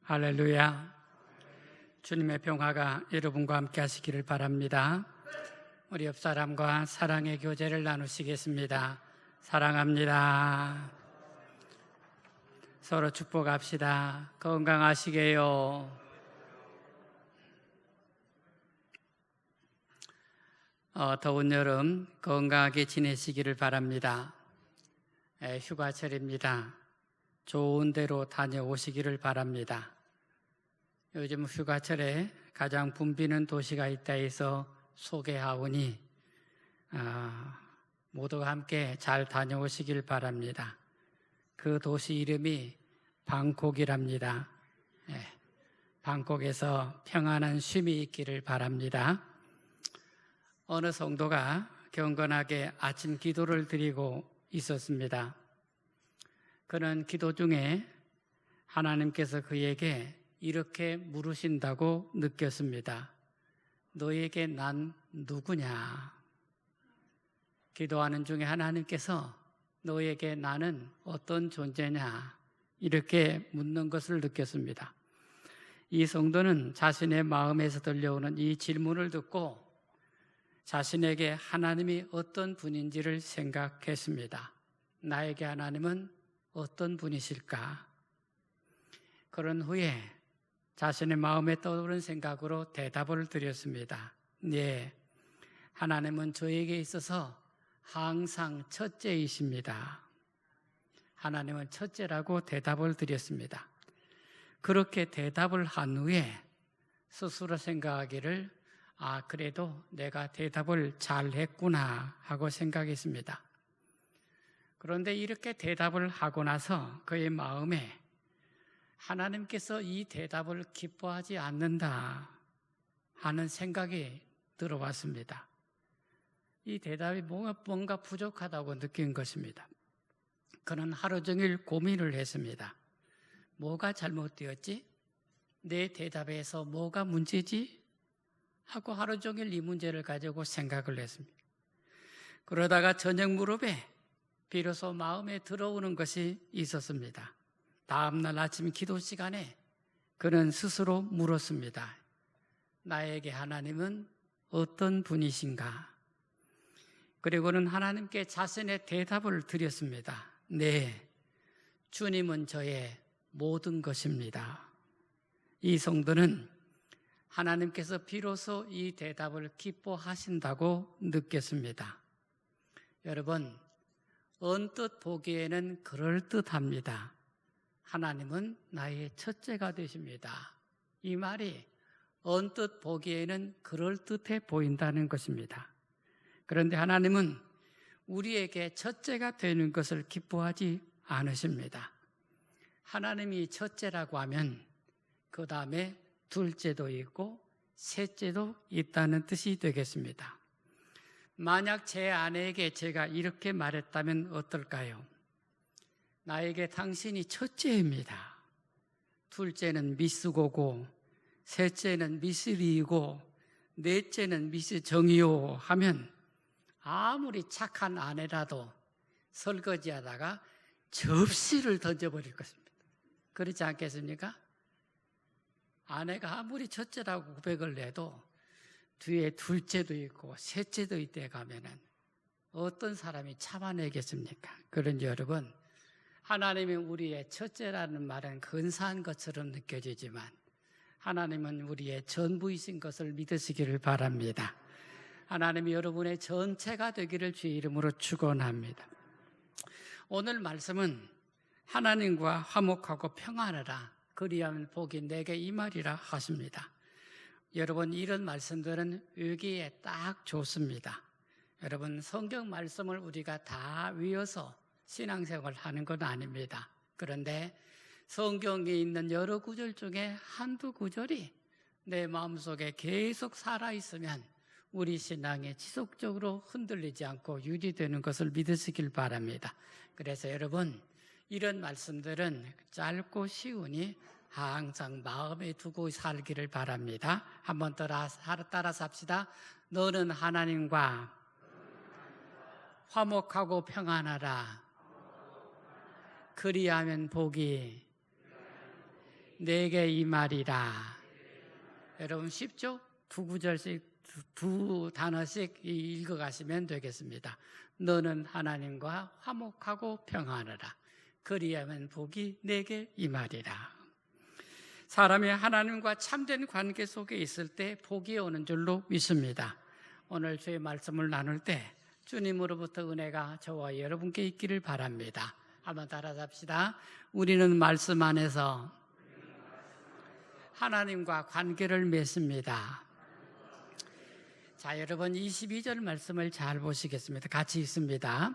할렐루야. 주님의 평화가 여러분과 함께 하시기를 바랍니다. 우리 옆 사람과 사랑의 교제를 나누시겠습니다. 사랑합니다. 서로 축복합시다. 건강하시게요. 더운 여름 건강하게 지내시기를 바랍니다. 휴가철입니다. 좋은 데로 다녀오시기를 바랍니다. 요즘 휴가철에 가장 붐비는 도시가 있다 해서 소개하오니 모두가 함께 잘 다녀오시길 바랍니다. 그 도시 이름이 방콕이랍니다. 방콕에서 평안한 쉼이 있기를 바랍니다. 어느 성도가 경건하게 아침 기도를 드리고 있었습니다. 그는 기도 중에 하나님께서 그에게 이렇게 물으신다고 느꼈습니다. 너에게 난 누구냐? 기도하는 중에 하나님께서 너에게 나는 어떤 존재냐? 이렇게 묻는 것을 느꼈습니다. 이 성도는 자신의 마음에서 들려오는 이 질문을 듣고 자신에게 하나님이 어떤 분인지를 생각했습니다. 나에게 하나님은 어떤 분이실까? 그런 후에 자신의 마음에 떠오른 생각으로 대답을 드렸습니다. 네, 하나님은 저에게 있어서 항상 첫째이십니다. 하나님은 첫째라고 대답을 드렸습니다. 그렇게 대답을 한 후에 스스로 생각하기를 그래도 내가 대답을 잘했구나 하고 생각했습니다. 그런데 이렇게 대답을 하고 나서 그의 마음에 하나님께서 이 대답을 기뻐하지 않는다 하는 생각이 들어왔습니다. 이 대답이 뭔가 부족하다고 느낀 것입니다. 그는 하루 종일 고민을 했습니다. 뭐가 잘못되었지? 내 대답에서 뭐가 문제지? 하고 하루 종일 이 문제를 가지고 생각을 했습니다. 그러다가 저녁 무렵에 비로소 마음에 들어오는 것이 있었습니다. 다음날 아침 기도 시간에 그는 스스로 물었습니다. 나에게 하나님은 어떤 분이신가? 그리고는 하나님께 자신의 대답을 드렸습니다. 네, 주님은 저의 모든 것입니다. 이 성도는 하나님께서 비로소 이 대답을 기뻐하신다고 느꼈습니다. 여러분, 언뜻 보기에는 그럴듯합니다. 하나님은 나의 첫째가 되십니다. 이 말이 언뜻 보기에는 그럴듯해 보인다는 것입니다. 그런데 하나님은 우리에게 첫째가 되는 것을 기뻐하지 않으십니다. 하나님이 첫째라고 하면 그 다음에 둘째도 있고 셋째도 있다는 뜻이 되겠습니다. 만약 제 아내에게 제가 이렇게 말했다면 어떨까요? 나에게 당신이 첫째입니다. 둘째는 미스 고고, 셋째는 미스 리고, 넷째는 미스 정이요 하면 아무리 착한 아내라도 설거지하다가 접시를 던져버릴 것입니다. 그렇지 않겠습니까? 아내가 아무리 첫째라고 고백을 해도 뒤에 둘째도 있고 셋째도 있대 가면은 어떤 사람이 참아내겠습니까? 그런지 여러분, 하나님이 우리의 첫째라는 말은 근사한 것처럼 느껴지지만 하나님은 우리의 전부이신 것을 믿으시기를 바랍니다. 하나님이 여러분의 전체가 되기를 주의 이름으로 축원합니다. 오늘 말씀은 하나님과 화목하고 평안하라 그리하면 복이 내게 임하리라 하십니다. 여러분, 이런 말씀들은 여기에 딱 좋습니다. 여러분, 성경 말씀을 우리가 다 외워서 신앙생활을 하는 건 아닙니다. 그런데 성경에 있는 여러 구절 중에 한두 구절이 내 마음속에 계속 살아있으면 우리 신앙이 지속적으로 흔들리지 않고 유지되는 것을 믿으시길 바랍니다. 그래서 여러분, 이런 말씀들은 짧고 쉬우니 항상 마음에 두고 살기를 바랍니다. 한번 따라서 합시다. 너는 하나님과 화목하고 평안하라. 그리하면 복이 내게 임하리라. 여러분 쉽죠? 두 구절씩 두 단어씩 읽어가시면 되겠습니다. 너는 하나님과 화목하고 평안하라. 그리하면 복이 내게 임하리라. 사람이 하나님과 참된 관계 속에 있을 때 복이 오는 줄로 믿습니다. 오늘 주의 말씀을 나눌 때 주님으로부터 은혜가 저와 여러분께 있기를 바랍니다. 한번 따라잡시다. 우리는 말씀 안에서 하나님과 관계를 맺습니다. 자, 여러분 22절 말씀을 잘 보시겠습니다. 같이 읽습니다.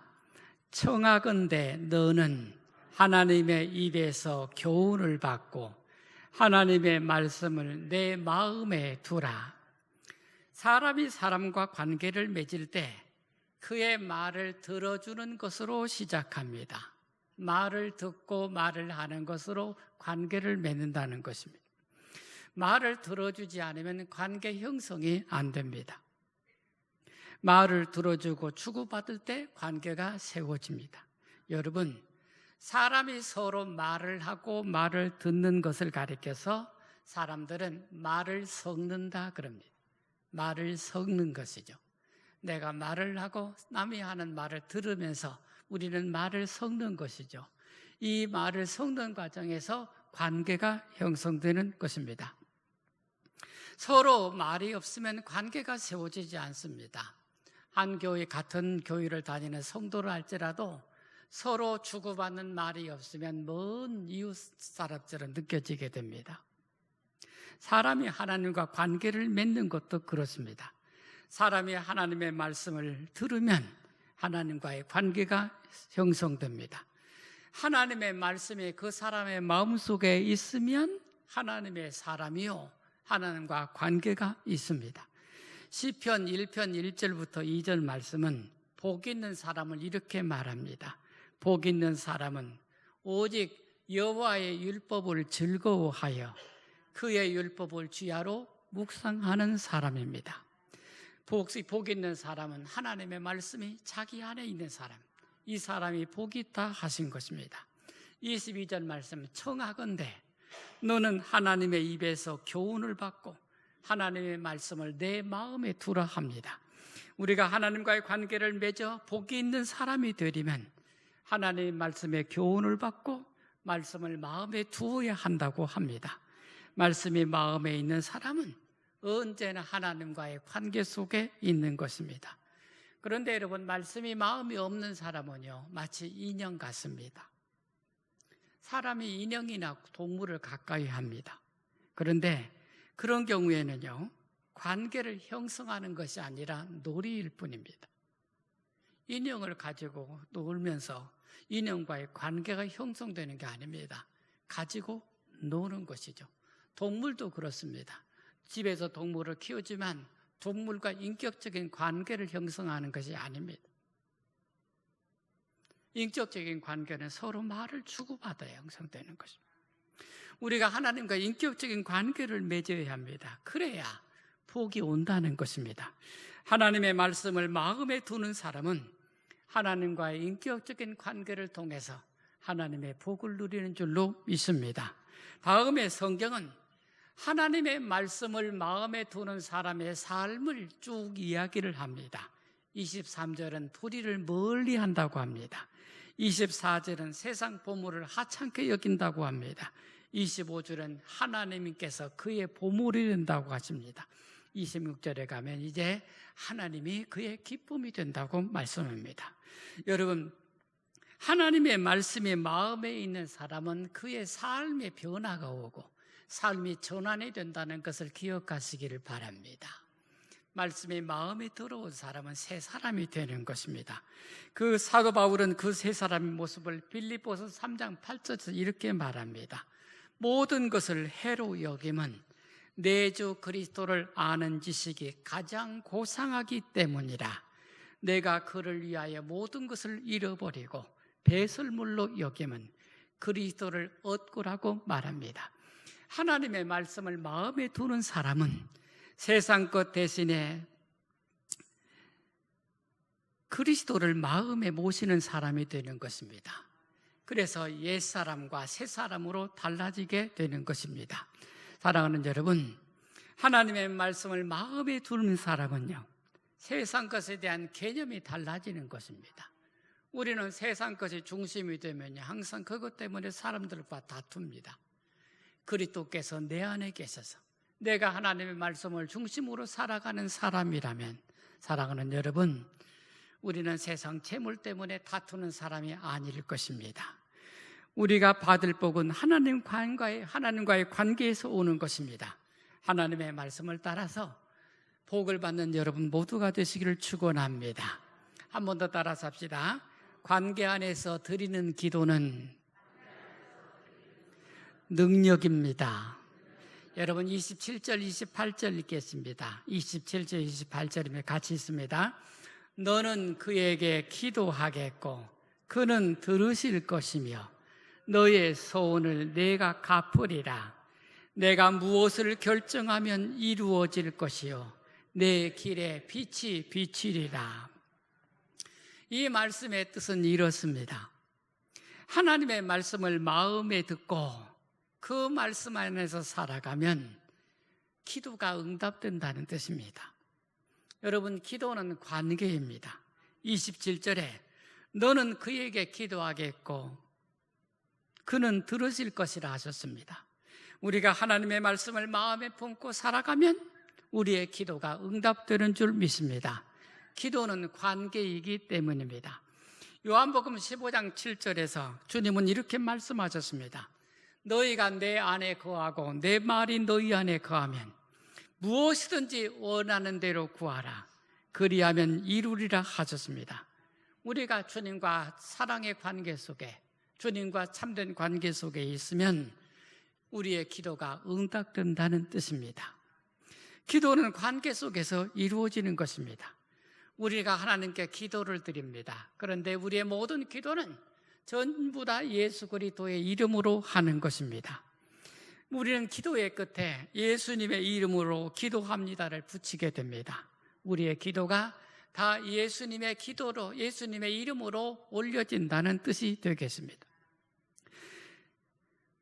청하건대 너는 하나님의 입에서 교훈을 받고 하나님의 말씀을 내 마음에 두라. 사람이 사람과 관계를 맺을 때 그의 말을 들어주는 것으로 시작합니다. 말을 듣고 말을 하는 것으로 관계를 맺는다는 것입니다. 말을 들어주지 않으면 관계 형성이 안 됩니다. 말을 들어주고 주고받을 때 관계가 세워집니다. 여러분, 사람이 서로 말을 하고 말을 듣는 것을 가리켜서 사람들은 말을 섞는다 그럽니다. 말을 섞는 것이죠. 내가 말을 하고 남이 하는 말을 들으면서 우리는 말을 섞는 것이죠. 이 말을 섞는 과정에서 관계가 형성되는 것입니다. 서로 말이 없으면 관계가 세워지지 않습니다. 한 교회, 같은 교회를 다니는 성도를 할지라도 서로 주고받는 말이 없으면 먼 이웃 사람처럼 느껴지게 됩니다. 사람이 하나님과 관계를 맺는 것도 그렇습니다. 사람이 하나님의 말씀을 들으면 하나님과의 관계가 형성됩니다. 하나님의 말씀이 그 사람의 마음속에 있으면 하나님의 사람이요 하나님과 관계가 있습니다. 시편 1편 1절부터 2절 말씀은 복 있는 사람을 이렇게 말합니다. 복 있는 사람은 오직 여호와의 율법을 즐거워하여 그의 율법을 주야로 묵상하는 사람입니다. 복 있는 사람은 하나님의 말씀이 자기 안에 있는 사람, 이 사람이 복이 있다 하신 것입니다. 22절 말씀, 청하건대 너는 하나님의 입에서 교훈을 받고 하나님의 말씀을 내 마음에 두라 합니다. 우리가 하나님과의 관계를 맺어 복이 있는 사람이 되려면 하나님의 말씀에 교훈을 받고 말씀을 마음에 두어야 한다고 합니다. 말씀이 마음에 있는 사람은 언제나 하나님과의 관계 속에 있는 것입니다. 그런데 여러분, 말씀이 마음이 없는 사람은요, 마치 인형 같습니다. 사람이 인형이나 동물을 가까이 합니다. 그런데 그런 경우에는요, 관계를 형성하는 것이 아니라 놀이일 뿐입니다. 인형을 가지고 놀면서 인형과의 관계가 형성되는 게 아닙니다. 가지고 노는 것이죠. 동물도 그렇습니다. 집에서 동물을 키우지만 동물과 인격적인 관계를 형성하는 것이 아닙니다. 인격적인 관계는 서로 말을 주고받아야 형성되는 것입니다. 우리가 하나님과 인격적인 관계를 맺어야 합니다. 그래야 복이 온다는 것입니다. 하나님의 말씀을 마음에 두는 사람은 하나님과의 인격적인 관계를 통해서 하나님의 복을 누리는 줄로 믿습니다. 다음에 성경은 하나님의 말씀을 마음에 두는 사람의 삶을 쭉 이야기를 합니다. 23절은 불의를 멀리 한다고 합니다. 24절은 세상 보물을 하찮게 여긴다고 합니다. 25절은 하나님께서 그의 보물이 된다고 하십니다. 26절에 가면 이제 하나님이 그의 기쁨이 된다고 말씀합니다. 여러분, 하나님의 말씀이 마음에 있는 사람은 그의 삶의 변화가 오고 삶이 전환이 된다는 것을 기억하시기를 바랍니다. 말씀이 마음에 들어온 사람은 새 사람이 되는 것입니다. 그 사도 바울은 그 새 사람의 모습을 빌립보서 3장 8절에서 이렇게 말합니다. 모든 것을 해로 여김은 내 주 그리스도를 아는 지식이 가장 고상하기 때문이라. 내가 그를 위하여 모든 것을 잃어버리고 배설물로 여김은 그리스도를 얻고라고 말합니다. 하나님의 말씀을 마음에 두는 사람은 세상 것 대신에 그리스도를 마음에 모시는 사람이 되는 것입니다. 그래서 옛사람과 새사람으로 달라지게 되는 것입니다. 사랑하는 여러분, 하나님의 말씀을 마음에 두는 사람은요, 세상 것에 대한 개념이 달라지는 것입니다. 우리는 세상 것이 중심이 되면 항상 그것 때문에 사람들과 다툽니다. 그리스도께서 내 안에 계셔서 내가 하나님의 말씀을 중심으로 살아가는 사람이라면, 사랑하는 여러분, 우리는 세상 재물 때문에 다투는 사람이 아닐 것입니다. 우리가 받을 복은 하나님과의 관계에서 오는 것입니다. 하나님의 말씀을 따라서 복을 받는 여러분 모두가 되시기를 축원합니다. 한 번 더 따라서 합시다. 관계 안에서 드리는 기도는 능력입니다. 여러분 27절 28절 읽겠습니다. 27절 28절이면 같이 있습니다. 너는 그에게 기도하겠고 그는 들으실 것이며 너의 소원을 내가 갚으리라. 내가 무엇을 결정하면 이루어질 것이요 내 길에 빛이 비치리라. 이 말씀의 뜻은 이렇습니다. 하나님의 말씀을 마음에 듣고 그 말씀 안에서 살아가면 기도가 응답된다는 뜻입니다. 여러분, 기도는 관계입니다. 27절에 너는 그에게 기도하겠고 그는 들으실 것이라 하셨습니다. 우리가 하나님의 말씀을 마음에 품고 살아가면 우리의 기도가 응답되는 줄 믿습니다. 기도는 관계이기 때문입니다. 요한복음 15장 7절에서 주님은 이렇게 말씀하셨습니다. 너희가 내 안에 거하고 내 말이 너희 안에 거하면 무엇이든지 원하는 대로 구하라. 그리하면 이루리라 하셨습니다. 우리가 주님과 사랑의 관계 속에, 주님과 참된 관계 속에 있으면 우리의 기도가 응답된다는 뜻입니다. 기도는 관계 속에서 이루어지는 것입니다. 우리가 하나님께 기도를 드립니다. 그런데 우리의 모든 기도는 전부 다 예수 그리스도의 이름으로 하는 것입니다. 우리는 기도의 끝에 예수님의 이름으로 기도합니다를 붙이게 됩니다. 우리의 기도가 다 예수님의 기도로, 예수님의 이름으로 올려진다는 뜻이 되겠습니다.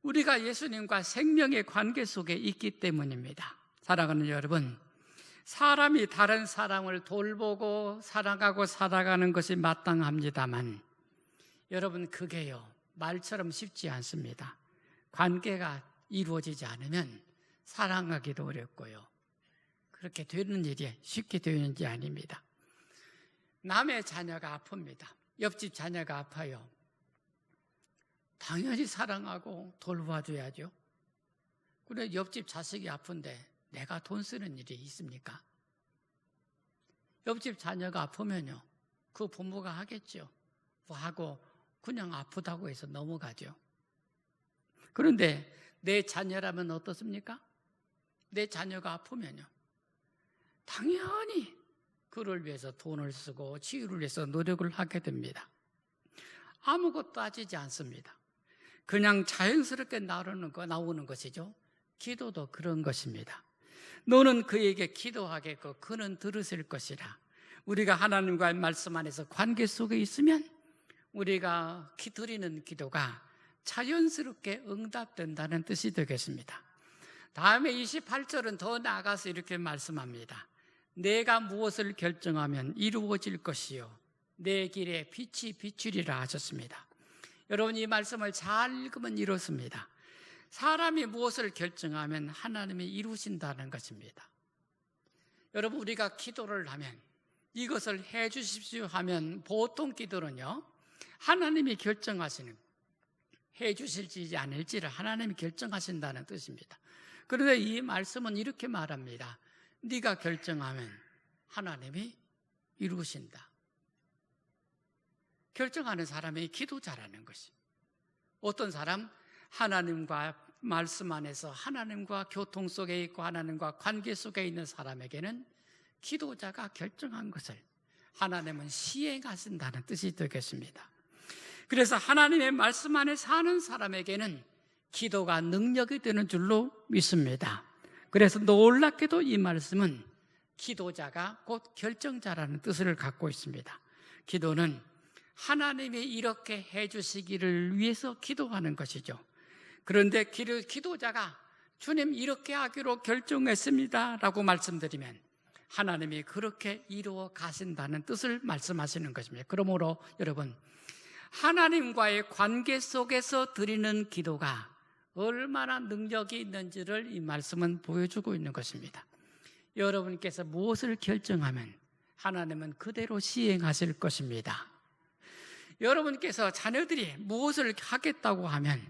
우리가 예수님과 생명의 관계 속에 있기 때문입니다. 사랑하는 여러분, 사람이 다른 사람을 돌보고 사랑하고 살아가는 것이 마땅합니다만 여러분, 그게요 말처럼 쉽지 않습니다. 관계가 이루어지지 않으면 사랑하기도 어렵고요, 그렇게 되는 일이 쉽게 되는 게 아닙니다. 남의 자녀가 아픕니다. 옆집 자녀가 아파요. 당연히 사랑하고 돌봐줘야죠. 그런데 옆집 자식이 아픈데 내가 돈 쓰는 일이 있습니까? 옆집 자녀가 아프면요, 그 부모가 하겠죠. 하고 그냥 아프다고 해서 넘어가죠. 그런데 내 자녀라면 어떻습니까? 내 자녀가 아프면요, 당연히 그를 위해서 돈을 쓰고 치유를 위해서 노력을 하게 됩니다. 아무것도 따지지 않습니다. 그냥 자연스럽게 나오는 것이죠. 기도도 그런 것입니다. 너는 그에게 기도하겠고 그는 들으실 것이라. 우리가 하나님과의 말씀 안에서 관계 속에 있으면 우리가 드리는 기도가 자연스럽게 응답된다는 뜻이 되겠습니다. 다음에 28절은 더 나아가서 이렇게 말씀합니다. 내가 무엇을 결정하면 이루어질 것이요 내 길에 빛이 비추리라 하셨습니다. 여러분, 이 말씀을 잘 읽으면 이렇습니다. 사람이 무엇을 결정하면 하나님이 이루신다는 것입니다. 여러분, 우리가 기도를 하면 이것을 해 주십시오 하면 보통 기도는요, 하나님이 결정하시는, 해 주실지 않을지를 하나님이 결정하신다는 뜻입니다. 그런데 이 말씀은 이렇게 말합니다. 네가 결정하면 하나님이 이루신다. 결정하는 사람이 기도 잘하는 것이. 어떤 사람, 하나님과 말씀 안에서 하나님과 교통 속에 있고 하나님과 관계 속에 있는 사람에게는 기도자가 결정한 것을 하나님은 시행하신다는 뜻이 되겠습니다. 그래서 하나님의 말씀 안에 사는 사람에게는 기도가 능력이 되는 줄로 믿습니다. 그래서 놀랍게도 이 말씀은 기도자가 곧 결정자라는 뜻을 갖고 있습니다. 기도는 하나님이 이렇게 해주시기를 위해서 기도하는 것이죠. 그런데 기도자가 주님 이렇게 하기로 결정했습니다 라고 말씀드리면 하나님이 그렇게 이루어 가신다는 뜻을 말씀하시는 것입니다. 그러므로 여러분, 하나님과의 관계 속에서 드리는 기도가 얼마나 능력이 있는지를 이 말씀은 보여주고 있는 것입니다. 여러분께서 무엇을 결정하면 하나님은 그대로 시행하실 것입니다. 여러분께서 자녀들이 무엇을 하겠다고 하면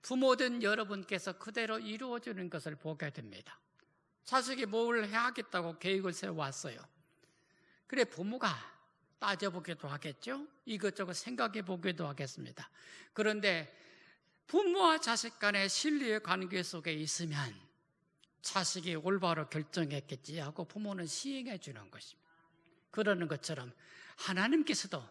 부모된 여러분께서 그대로 이루어주는 것을 보게 됩니다. 자식이 뭘 해야겠다고 계획을 세워왔어요. 그래 부모가 따져보기도 하겠죠. 이것저것 생각해보기도 하겠습니다. 그런데 부모와 자식 간의 신뢰의 관계 속에 있으면 자식이 올바로 결정했겠지 하고 부모는 시행해 주는 것입니다. 그러는 것처럼 하나님께서도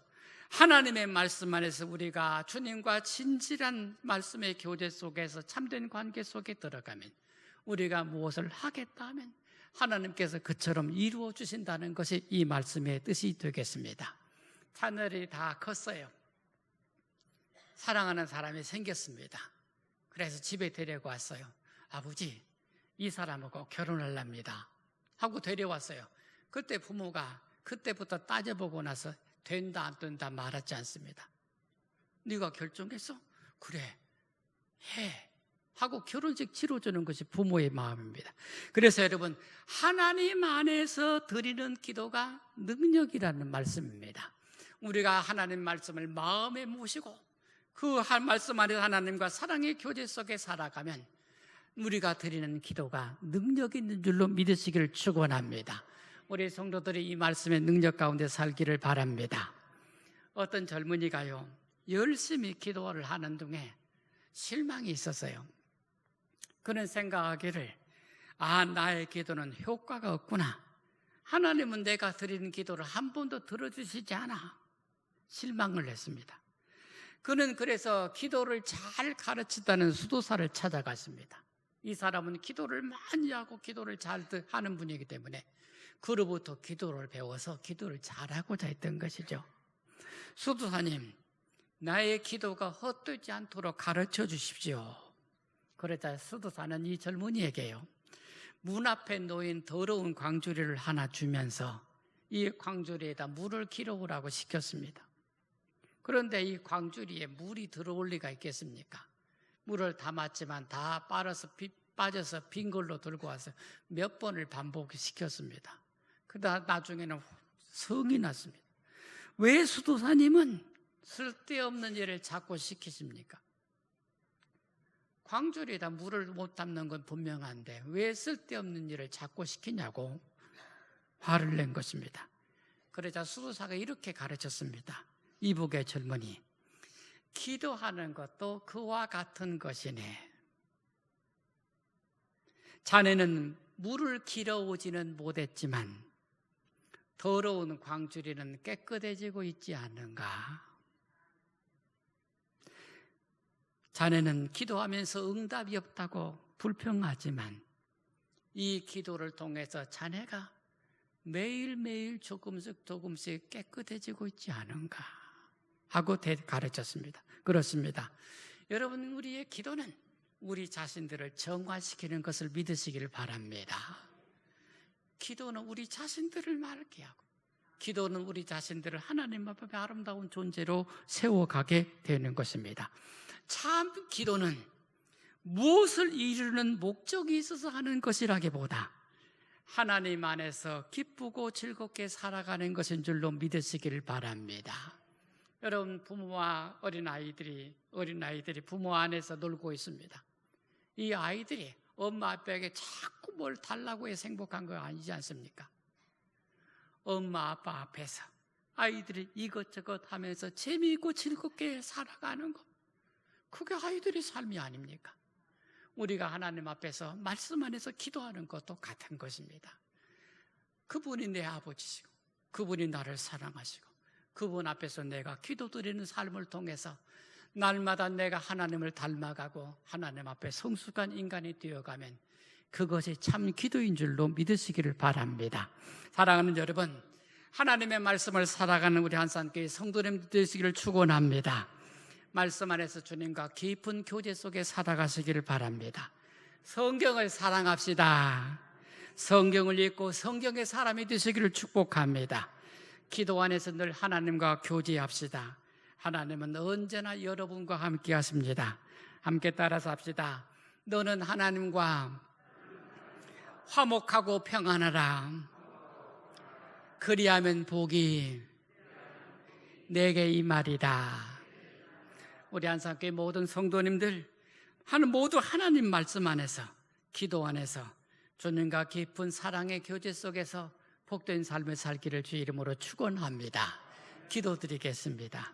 하나님의 말씀 안에서 우리가 주님과 진실한 말씀의 교제 속에서 참된 관계 속에 들어가면 우리가 무엇을 하겠다 하면 하나님께서 그처럼 이루어 주신다는 것이 이 말씀의 뜻이 되겠습니다. 자녀들이 다 컸어요. 사랑하는 사람이 생겼습니다. 그래서 집에 데리고 왔어요. 아버지, 이 사람하고 결혼하랍니다 하고 데려왔어요. 그때 부모가 그때부터 따져보고 나서 된다 안 된다 말하지 않습니다. 네가 결정했어? 그래, 해 하고 결혼식 치러주는 것이 부모의 마음입니다. 그래서 여러분, 하나님 안에서 드리는 기도가 능력이라는 말씀입니다. 우리가 하나님 말씀을 마음에 모시고 그 말씀 안에서 하나님과 사랑의 교제 속에 살아가면 우리가 드리는 기도가 능력 있는 줄로 믿으시기를 축원합니다. 우리 성도들이 이 말씀의 능력 가운데 살기를 바랍니다. 어떤 젊은이가요, 열심히 기도를 하는 중에 실망이 있었어요. 그는 생각하기를 나의 기도는 효과가 없구나. 하나님은 내가 드리는 기도를 한 번도 들어주시지 않아. 실망을 했습니다. 그는 그래서 기도를 잘 가르치다는 수도사를 찾아갔습니다. 이 사람은 기도를 많이 하고 기도를 잘 하는 분이기 때문에 그로부터 기도를 배워서 기도를 잘하고자 했던 것이죠. 수도사님, 나의 기도가 헛되지 않도록 가르쳐 주십시오. 그러자 수도사는 이 젊은이에게요, 문 앞에 놓인 더러운 광주리를 하나 주면서 이 광주리에다 물을 길어오라고 시켰습니다. 그런데 이 광주리에 물이 들어올 리가 있겠습니까? 물을 담았지만 다 빠져서 빈 걸로 들고 와서 몇 번을 반복시켰습니다. 그러다 나중에는 성이 났습니다. 왜 수도사님은 쓸데없는 일을 자꾸 시키십니까? 광주리에다 물을 못 담는 건 분명한데 왜 쓸데없는 일을 자꾸 시키냐고 화를 낸 것입니다. 그러자 수도사가 이렇게 가르쳤습니다. 이북의 젊은이, 기도하는 것도 그와 같은 것이네. 자네는 물을 길어오지는 못했지만 더러운 광주리는 깨끗해지고 있지 않는가? 자네는 기도하면서 응답이 없다고 불평하지만 이 기도를 통해서 자네가 매일매일 조금씩 깨끗해지고 있지 않은가 하고 가르쳤습니다. 그렇습니다. 여러분, 우리의 기도는 우리 자신들을 정화시키는 것을 믿으시기를 바랍니다. 기도는 우리 자신들을 맑게 하고 기도는 우리 자신들을 하나님 앞에 아름다운 존재로 세워가게 되는 것입니다. 참 기도는 무엇을 이루는 목적이 있어서 하는 것이라기보다 하나님 안에서 기쁘고 즐겁게 살아가는 것인 줄로 믿으시기를 바랍니다. 여러분, 부모와 어린아이들이 부모 안에서 놀고 있습니다. 이 아이들이 엄마 아빠에게 자꾸 뭘 달라고 해서 행복한 거 아니지 않습니까? 엄마 아빠 앞에서 아이들이 이것저것 하면서 재미있고 즐겁게 살아가는 것, 그게 아이들의 삶이 아닙니까? 우리가 하나님 앞에서 말씀 안에서 기도하는 것도 같은 것입니다. 그분이 내 아버지시고 그분이 나를 사랑하시고 그분 앞에서 내가 기도드리는 삶을 통해서 날마다 내가 하나님을 닮아가고 하나님 앞에 성숙한 인간이 되어가면 그것이 참 기도인 줄로 믿으시기를 바랍니다. 사랑하는 여러분, 하나님의 말씀을 살아가는 우리 한산교회 성도님들 되시기를 축원합니다. 말씀 안에서 주님과 깊은 교제 속에 살아가시기를 바랍니다. 성경을 사랑합시다. 성경을 읽고 성경의 사람이 되시기를 축복합니다. 기도 안에서 늘 하나님과 교제합시다. 하나님은 언제나 여러분과 함께 하십니다. 함께 따라서 합시다. 너는 하나님과 화목하고 평안하라. 그리하면 복이 내게 임하리라. 우리 한산교회 모든 성도님들 모두 하나님 말씀 안에서, 기도 안에서 주님과 깊은 사랑의 교제 속에서 복된 삶을 살기를 주 이름으로 축원합니다. 기도드리겠습니다.